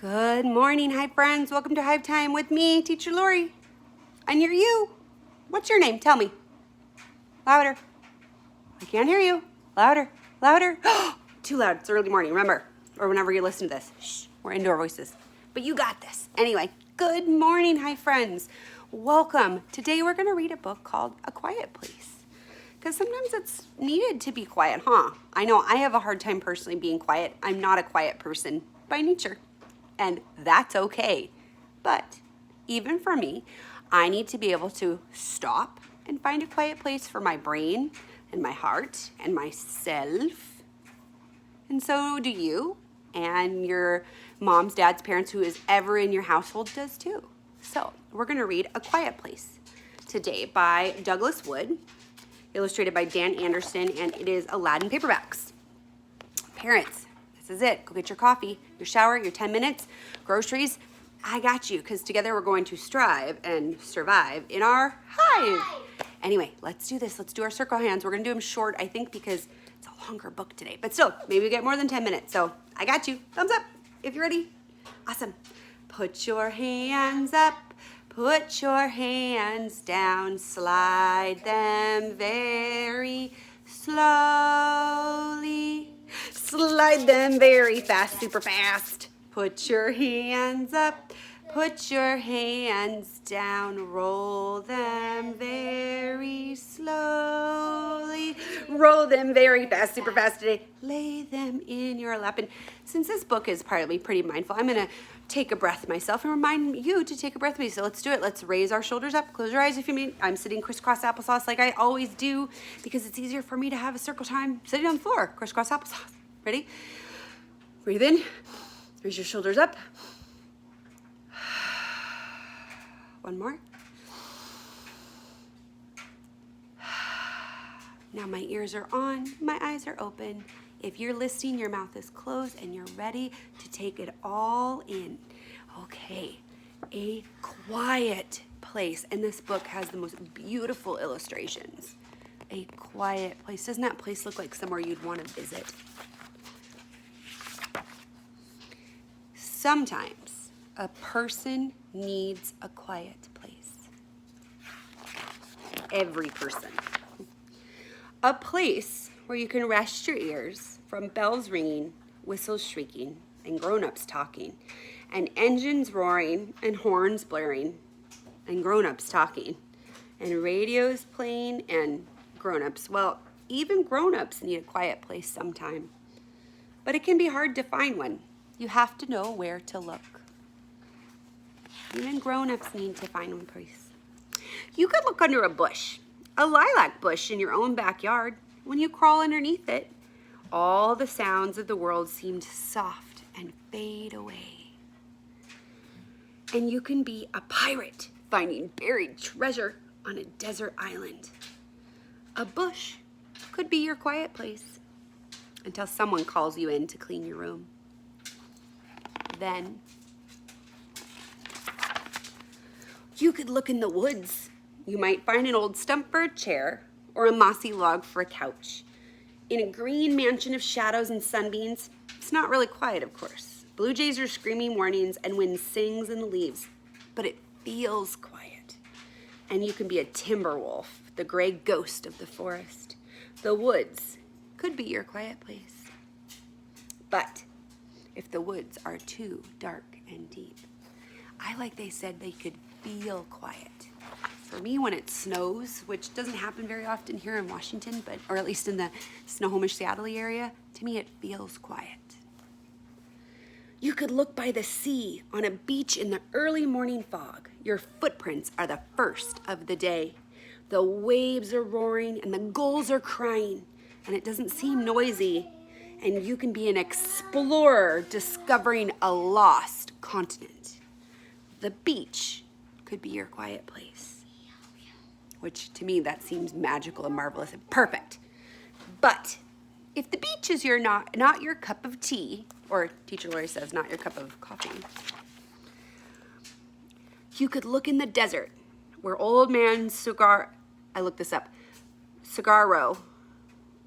Good morning, Hive friends. Welcome to Hive Time with me, Teacher Lori. And you're you. What's your name? Tell me. Louder. I can't hear you. Louder. Louder. Too loud. It's early morning, remember. Or whenever you listen to this. Shh. We're indoor voices. But you got this. Anyway, good morning, Hive friends. Welcome. Today we're going to read a book called A Quiet Place. Because sometimes it's needed to be quiet, huh? I know I have a hard time personally being quiet. I'm not a quiet person by nature. And that's okay. But even for me, I need to be able to stop and find a quiet place for my brain and my heart and myself. And so do you, and your mom's, dad's, parents, who is ever in your household does too. So we're going to read A Quiet Place today by Douglas Wood, illustrated by Dan Anderson, and it is Aladdin paperbacks. Parents, this is it. Go get your coffee, your shower, your 10 minutes, groceries. I got you, because together we're going to strive and survive in our hive. Anyway, let's do this. Let's do our circle hands. We're going to do them short, I think, because it's a longer book today. But still, maybe we get more than 10 minutes. So I got you. Thumbs up if you're ready. Awesome. Put your hands up. Put your hands down. Slide them very slowly. Slide them very fast, super fast. Put your hands up, put your hands down, roll them very slowly. Roll them very fast, super fast today. Lay them in your lap. And since this book is partly pretty mindful, I'm going to take a breath myself and remind you to take a breath with me. So let's do it. Let's raise our shoulders up. Close your eyes if you mean. I'm sitting crisscross applesauce like I always do because it's easier for me to have a circle time sitting on the floor. Crisscross applesauce. Ready? Breathe in. Raise your shoulders up. One more. Now my ears are on, my eyes are open. If you're listening, your mouth is closed and you're ready to take it all in. Okay, a quiet place. And this book has the most beautiful illustrations. A quiet place. Doesn't that place look like somewhere you'd want to visit? Sometimes a person needs a quiet place. Every person. A place where you can rest your ears from bells ringing, whistles shrieking, and grown-ups talking, and engines roaring, and horns blaring, and grown-ups talking, and radios playing, and grown-ups. Well, even grown-ups need a quiet place sometime. But it can be hard to find one. You have to know where to look. Even grown-ups need to find one place. You could look under a bush, a lilac bush in your own backyard. When you crawl underneath it, all the sounds of the world seem soft and fade away. And you can be a pirate finding buried treasure on a desert island. A bush could be your quiet place until someone calls you in to clean your room. Then you could look in the woods. You might find an old stump for a chair or a mossy log for a couch. In a green mansion of shadows and sunbeams, it's not really quiet, of course. Blue jays are screaming warnings and wind sings in the leaves, but it feels quiet. And you can be a timber wolf, the gray ghost of the forest. The woods could be your quiet place. But if the woods are too dark and deep, I like they said they could feel quiet. For me, when it snows, which doesn't happen very often here in Washington, or at least in the Snohomish, Seattle area, to me it feels quiet. You could look by the sea on a beach in the early morning fog. Your footprints are the first of the day. The waves are roaring and the gulls are crying, and it doesn't seem noisy. And you can be an explorer discovering a lost continent. The beach could be your quiet place, which to me that seems magical and marvelous and perfect. But if the beach is not your cup of tea, or Teacher Lori says not your cup of coffee, you could look in the desert where old man Saguaro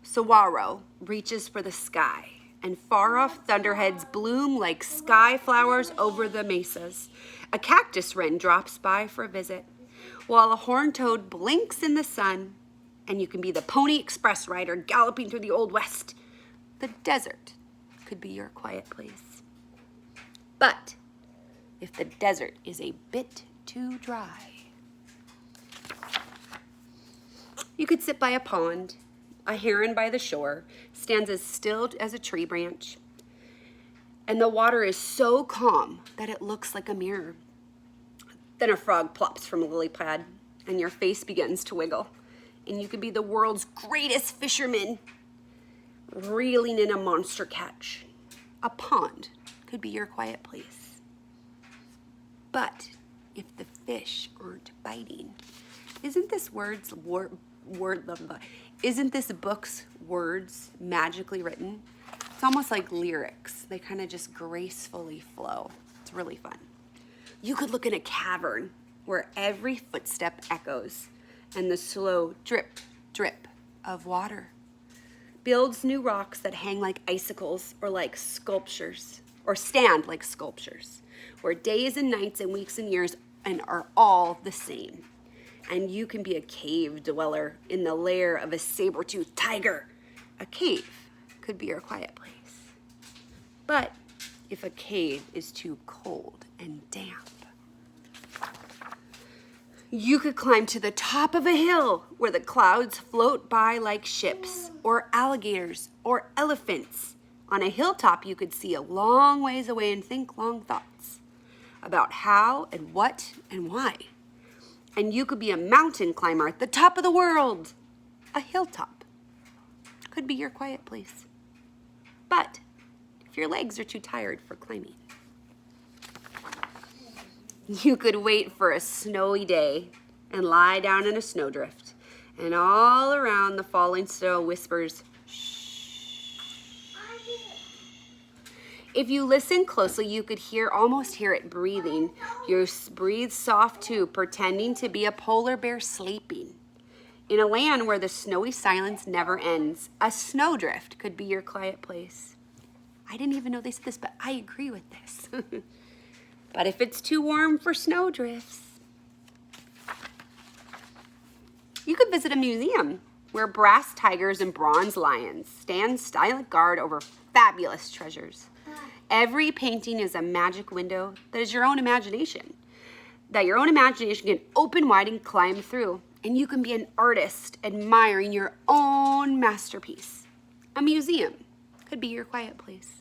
Saguaro reaches for the sky and far-off thunderheads bloom like sky flowers over the mesas. A cactus wren drops by for a visit, while a horned toad blinks in the sun, and you can be the Pony Express rider galloping through the Old West. The desert could be your quiet place. But if the desert is a bit too dry, you could sit by a pond. A heron by the shore stands as still as a tree branch, and the water is so calm that it looks like a mirror. Then a frog plops from a lily pad, and your face begins to wiggle, and you could be the world's greatest fisherman, reeling in a monster catch. A pond could be your quiet place. But if the fish aren't biting, isn't this book's words magically written? It's almost like lyrics. They kind of just gracefully flow. It's really fun. You could look in a cavern where every footstep echoes and the slow drip, drip of water builds new rocks that hang like icicles or like sculptures, or stand like sculptures, where days and nights and weeks and years and are all the same. And you can be a cave dweller in the lair of a saber-toothed tiger. A cave could be your quiet place. But if a cave is too cold and damp, you could climb to the top of a hill where the clouds float by like ships, or alligators, or elephants. On a hilltop, you could see a long ways away and think long thoughts about how and what and why. And you could be a mountain climber at the top of the world. A hilltop could be your quiet place. But if your legs are too tired for climbing, you could wait for a snowy day and lie down in a snowdrift. And all around the falling snow whispers, shh. If you listen closely, you could almost hear it breathing. You breathe soft too, pretending to be a polar bear sleeping. In a land where the snowy silence never ends, a snowdrift could be your quiet place. I didn't even know they said this, but I agree with this. But if it's too warm for snowdrifts, you could visit a museum where brass tigers and bronze lions stand silent guard over fabulous treasures. Every painting is a magic window that is your own imagination, that your own imagination can open wide and climb through. And you can be an artist admiring your own masterpiece. A museum could be your quiet place.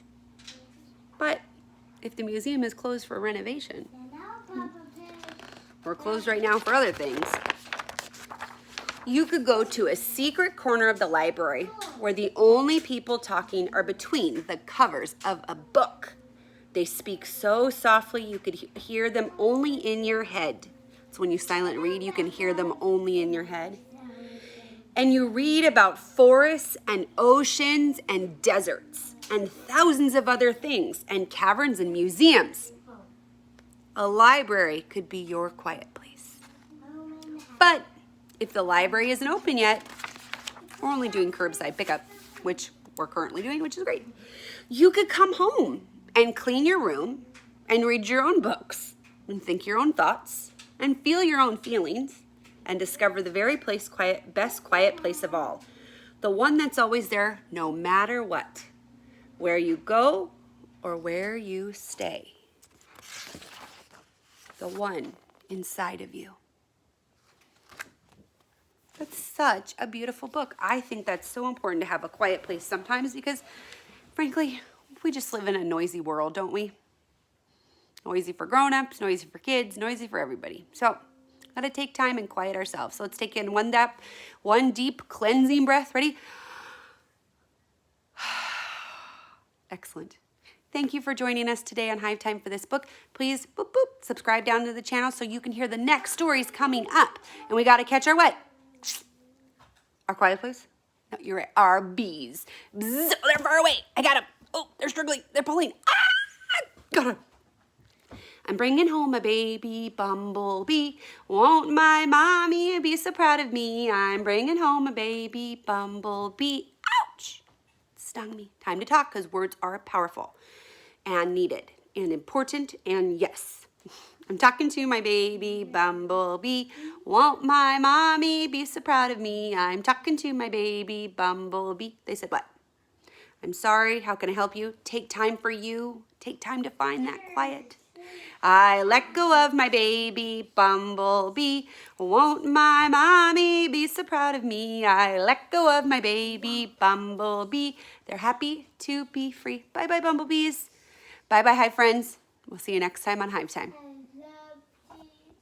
But if the museum is closed for renovation, or closed right now for other things, you could go to a secret corner of the library where the only people talking are between the covers of a book. They speak so softly you could hear them only in your head. So when you silent read, you can hear them only in your head. And you read about forests and oceans and deserts and thousands of other things and caverns and museums. A library could be your quiet place. But if the library isn't open yet, we're only doing curbside pickup, which we're currently doing, which is great. You could come home and clean your room and read your own books and think your own thoughts and feel your own feelings and discover the very best quiet place of all. The one that's always there no matter what, where you go or where you stay. The one inside of you. That's such a beautiful book. I think that's so important to have a quiet place sometimes because, frankly, we just live in a noisy world, don't we? Noisy for grown-ups, noisy for kids, noisy for everybody. So, gotta take time and quiet ourselves. So let's take in one deep cleansing breath. Ready? Excellent. Thank you for joining us today on Hive Time for this book. Please, boop, boop, subscribe down to the channel so you can hear the next stories coming up. And we gotta catch our what? Our quiet place? No, you're right. Our bees. Bzz, oh, they're far away. I got them. Oh, they're struggling. They're pulling. Ah! Got them. I'm bringing home a baby bumblebee. Won't my mommy be so proud of me? I'm bringing home a baby bumblebee. Ouch! Stop. stung me. Time to talk because words are powerful and needed and important. And yes, I'm talking to my baby bumblebee. Won't my mommy be so proud of me? I'm talking to my baby bumblebee. They said what? I'm sorry. How can I help you? Take time for you. Take time to find that quiet. I let go of my baby bumblebee. Won't my mommy be so proud of me? I let go of my baby bumblebee. They're happy to be free. Bye-bye, bumblebees. Bye-bye, Hive friends. We'll see you next time on Hive Time.